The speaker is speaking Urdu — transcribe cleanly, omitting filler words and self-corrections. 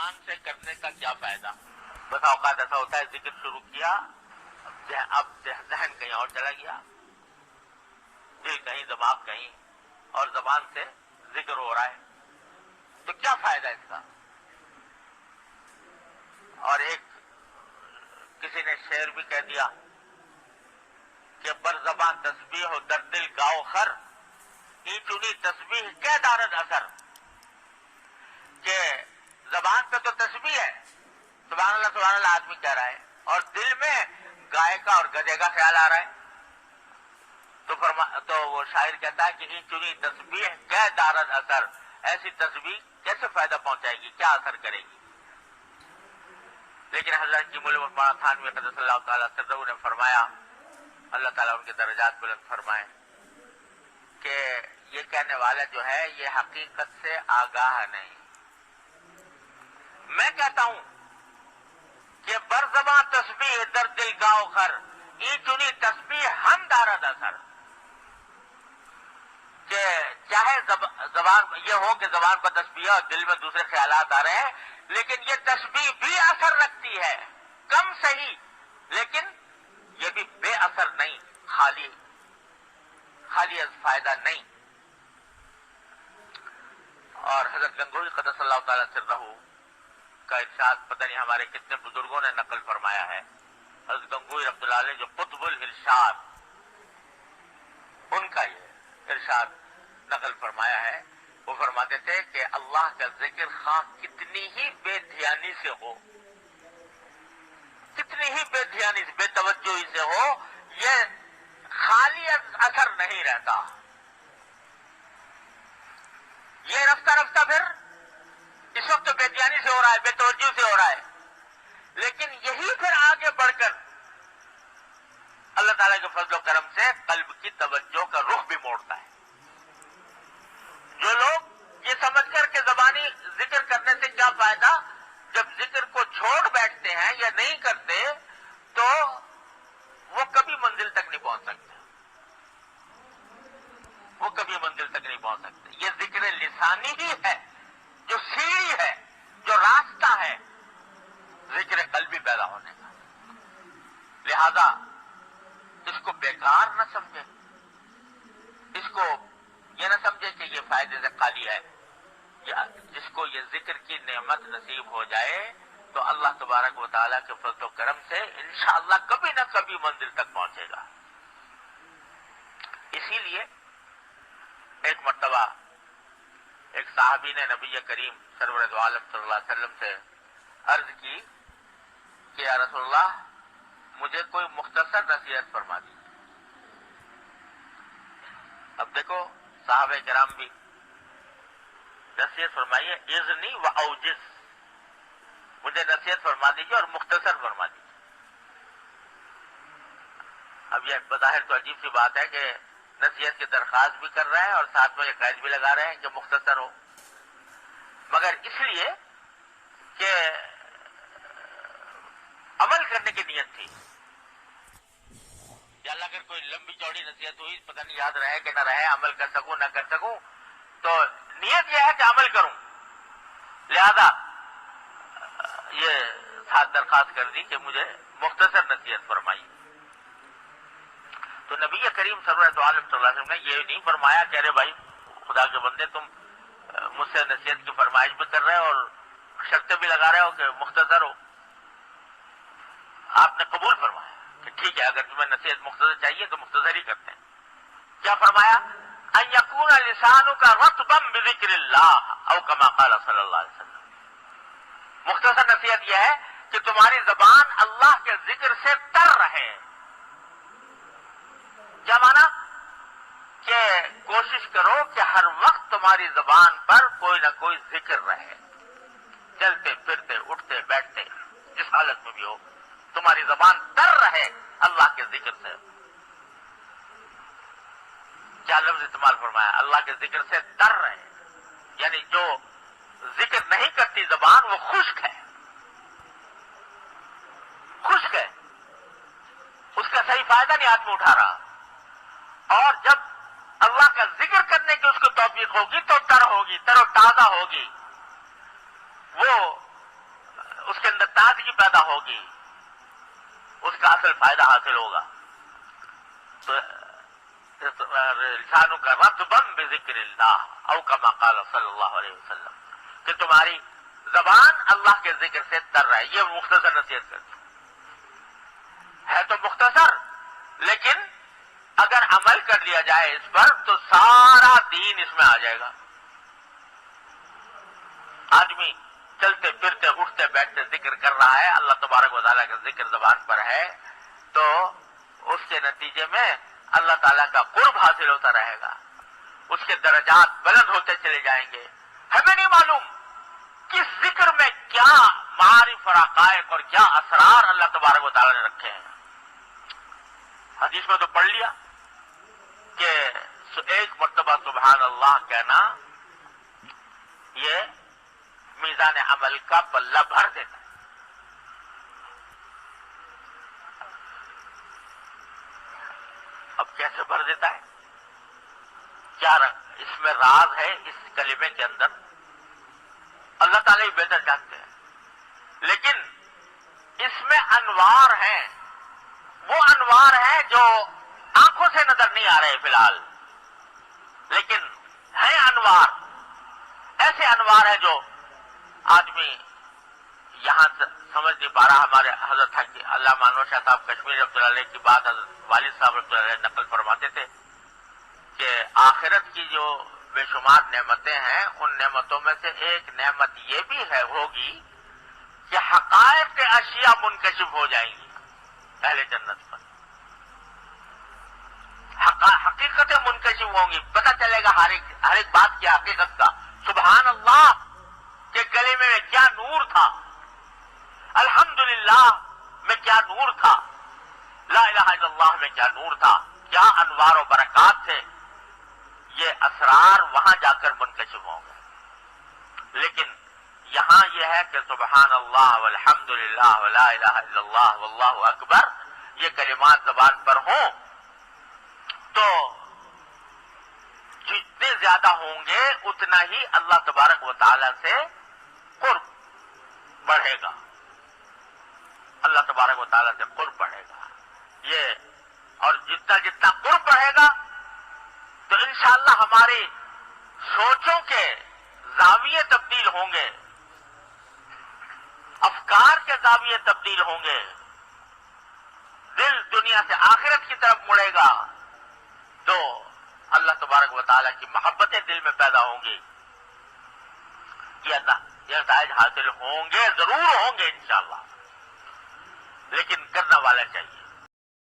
زبان سے کرنے کا کیا فائدہ؟ بس اوقات ایسا ہوتا ہے ذکر شروع کیا، اب ذہن کہیں اور چلا گیا، دل کہیں، دماغ کہیں، اور زبان سے ذکر ہو رہا ہے، تو کیا فائدہ اس کا؟ اور ایک کسی نے شعر بھی کہہ دیا کہ بر زبان تسبیح و در دل گاؤ خر، ای چنی تسبیح کیا دارد اثر، کہ زبان پہ تو تسبیح ہے، سبحان اللہ آدمی کہہ رہا ہے، اور دل میں گائے کا اور گدھے کا خیال آ رہا ہے، تو وہ شاعر کہتا ہے کہ ای چنی تسبیح کیا دارد اثر، ایسی تسبیح کیسے فائدہ پہنچائے گی، کیا اثر کرے گی؟ لیکن حضرت کی مولانا مولانا تھانوی قدس اللہ تعالیٰ سرہ نے فرمایا، اللہ تعالیٰ ان کے درجات بلند فرمائے، کہ یہ کہنے والا جو ہے یہ حقیقت سے آگاہ نہیں۔ میں کہتا ہوں کہ بر زباں تسبیح در دل گاؤ خر، ای چنی تسبیح ہم دارد اثر، کہ چاہے زبان یہ ہو کہ زبان پر تسبیح اور دل میں دوسرے خیالات آ رہے ہیں، لیکن یہ تسبیح بھی اثر رکھتی ہے، کم صحیح، لیکن یہ بھی بے اثر نہیں، خالی از فائدہ نہیں۔ اور حضرت گنگوئی قدس اللہ تعالیٰ سرہ کا ارشاد پتہ نہیں ہمارے کتنے بزرگوں نے نقل فرمایا ہے، حضرت گنگوئی رحمۃ اللہ علیہ جو قطب الارشاد، ان کا یہ ارشاد نقل فرمایا ہے، وہ فرماتے تھے کہ اللہ کا ذکر خواہ کتنی ہی بے دھیانی سے ہو، کتنی ہی بے دھیانی سے، بے توجہی سے ہو، یہ خالی اثر نہیں رہتا، یہ رفتہ رفتہ پھر اس وقت بے دھیانی سے ہو رہا ہے، بے توجہی سے ہو رہا ہے، لیکن یہی پھر آگے بڑھ کر اللہ تعالیٰ کے فضل و کرم سے قلب کی توجہ کا رخ بھی موڑتا ہے۔ جو لوگ یہ سمجھ کر کہ زبانی ذکر کرنے سے کیا فائدہ، جب ذکر کو چھوڑ بیٹھتے ہیں یا نہیں کرتے تو وہ کبھی منزل تک نہیں پہنچ سکتے، وہ کبھی منزل تک نہیں پہنچ سکتے۔ یہ ذکر لسانی ہی ہے جو سیڑھی ہے، جو راستہ ہے ذکر قلبی پیدا ہونے کا، لہذا اس کو بیکار نہ سمجھے، اس کو یہ نہ سمجھے کہ یہ فائدے سے خالی ہے، جس کو یہ ذکر کی نعمت نصیب ہو جائے تو اللہ تبارک و تعالیٰ کے فضل و کرم سے انشاءاللہ کبھی نہ کبھی منزل تک پہنچے گا۔ اسی لیے ایک مرتبہ ایک صحابی نے نبی کریم سرور دو عالم صلی اللہ علیہ وسلم سے عرض کی کہ یا رسول اللہ مجھے کوئی مختصر نصیحت فرما دی۔ اب دیکھو صحابہ کرام بھی نصیحت فرمائیے، اذنی و اوجز، مجھے نصیحت فرما دیجیے اور مختصر فرما دیجیے۔ اب یہ بظاہر تو عجیب سی بات ہے کہ نصیحت کی درخواست بھی کر رہے ہیں اور ساتھ میں یہ قید بھی لگا رہے ہیں کہ مختصر ہو، مگر اس لیے کہ عمل کرنے کی نیت تھی کہ اللہ اگر کوئی لمبی چوڑی نصیحت ہوئی پتہ نہیں یاد رہے کہ نہ رہے، عمل کر سکوں نہ کر سکوں، تو نیت یہ ہے کہ عمل کروں، لہذا یہ ساتھ درخواست کر دی کہ مجھے مختصر نصیحت فرمائی۔ تو نبی کریم صلی اللہ علیہ وسلم نے یہ نہیں فرمایا کہ ارے بھائی خدا کے بندے تم مجھ سے نصیحت کی فرمائش بھی کر رہے ہو اور شرطیں بھی لگا رہے ہو کہ مختصر ہو۔ آپ نے قبول فرمایا کہ ٹھیک ہے، اگر تمہیں نصیحت مختصر چاہیے تو مختصر ہی کرتے ہیں۔ کیا فرمایا؟ ان یکون لسانک رطبا بذکر اللہ او کما قال صلی اللہ علیہ وسلم۔ مختصر نصیحت یہ ہے کہ تمہاری زبان اللہ کے ذکر سے تر رہے۔ کیا مانا؟ کہ کوشش کرو کہ ہر وقت تمہاری زبان پر کوئی نہ کوئی ذکر رہے، چلتے پھرتے اٹھتے بیٹھتے جس حالت میں بھی ہو تمہاری زبان تر رہے اللہ کے ذکر سے۔ کیا لفظ استعمال فرمایا؟ اللہ کے ذکر سے تر رہے، یعنی جو ذکر نہیں کرتی زبان وہ خشک ہے، خشک ہے، اس کا صحیح فائدہ نہیں ہاتھ میں اٹھا رہا، اور جب اللہ کا ذکر کرنے کی اس کو توفیق ہوگی تو تر ہوگی، تر و تازہ ہوگی، وہ اس کے اندر تازگی پیدا ہوگی، اس کا اصل فائدہ حاصل ہوگا. تو لسانوں کا رطبن بذکر اللہ او کما قال صلی اللہ علیہ وسلم، کہ تمہاری زبان اللہ کے ذکر سے تر رہے. یہ مختصر نصیحت کرتی ہے، تو مختصر، لیکن اگر عمل کر لیا جائے اس پر تو سارا دین اس میں آ جائے گا. آدمی چلتے پھرتے اٹھتے بیٹھتے ذکر کر رہا ہے، اللہ تبارک و تعالیٰ کا ذکر زبان پر ہے، تو اس کے نتیجے میں اللہ تعالیٰ کا قرب حاصل ہوتا رہے گا، اس کے درجات بلند ہوتے چلے جائیں گے. ہمیں نہیں معلوم کس ذکر میں کیا معارف اور حقائق اور کیا اسرار اللہ تبارک و تعالیٰ نے رکھے ہیں. حدیث میں تو پڑھ لیا کہ ایک مرتبہ سبحان اللہ کہنا یہ میزان عمل کا پلہ بھر دیتا ہے. اب کیسے بھر دیتا ہے؟ کیا اس میں راز ہے اس کلمے کے اندر؟ اللہ تعالیٰ ہی بہتر جانتے ہیں. لیکن اس میں انوار ہیں، وہ انوار ہیں جو آنکھوں سے نظر نہیں آ رہے فی الحال، لیکن ہیں انوار. ایسے انوار ہیں جو آدمی یہاں سمجھ نہیں پا رہا. ہمارے حضرت علامہ انور شاہ صاحب کشمیری رحمۃ اللہ علیہ کی بات حضرت والد صاحب رحمۃ اللہ علیہ نقل فرماتے تھے کہ آخرت کی جو بے شمار نعمتیں ہیں، ان نعمتوں میں سے ایک نعمت یہ بھی ہے ہوگی کہ حقائق کے اشیاء منکشف ہو جائیں گی اہل جنت پر. حقیقتیں منکشف ہوں گی، پتہ چلے گا ہر ایک بات کی حقیقت کا. سبحان اللہ کے کلمے میں کیا نور تھا، الحمدللہ میں کیا نور تھا، لا الہ الا اللہ میں کیا نور تھا، کیا انوار و برکات تھے. یہ اسرار وہاں جا کر منکشف ہوں گے. لیکن یہاں یہ ہے کہ سبحان اللہ والحمدللہ ولا الہ الا اللہ واللہ اکبر یہ کلمات زبان پر ہوں تو جتنے زیادہ ہوں گے اتنا ہی اللہ تبارک و تعالی سے قرب بڑھے گا. اللہ تبارک و تعالی سے قرب بڑھے گا. یہ اور جتنا قرب بڑھے گا تو انشاءاللہ ہماری سوچوں کے زاویے تبدیل ہوں گے، افکار کے زاویے تبدیل ہوں گے، دل دنیا سے آخرت کی طرف مڑے گا، تو اللہ تبارک و تعالیٰ کی محبتیں دل میں پیدا ہوں گی. یہ نتائج حاصل ہوں گے، ضرور ہوں گے انشاءاللہ، لیکن کرنا والا چاہیے.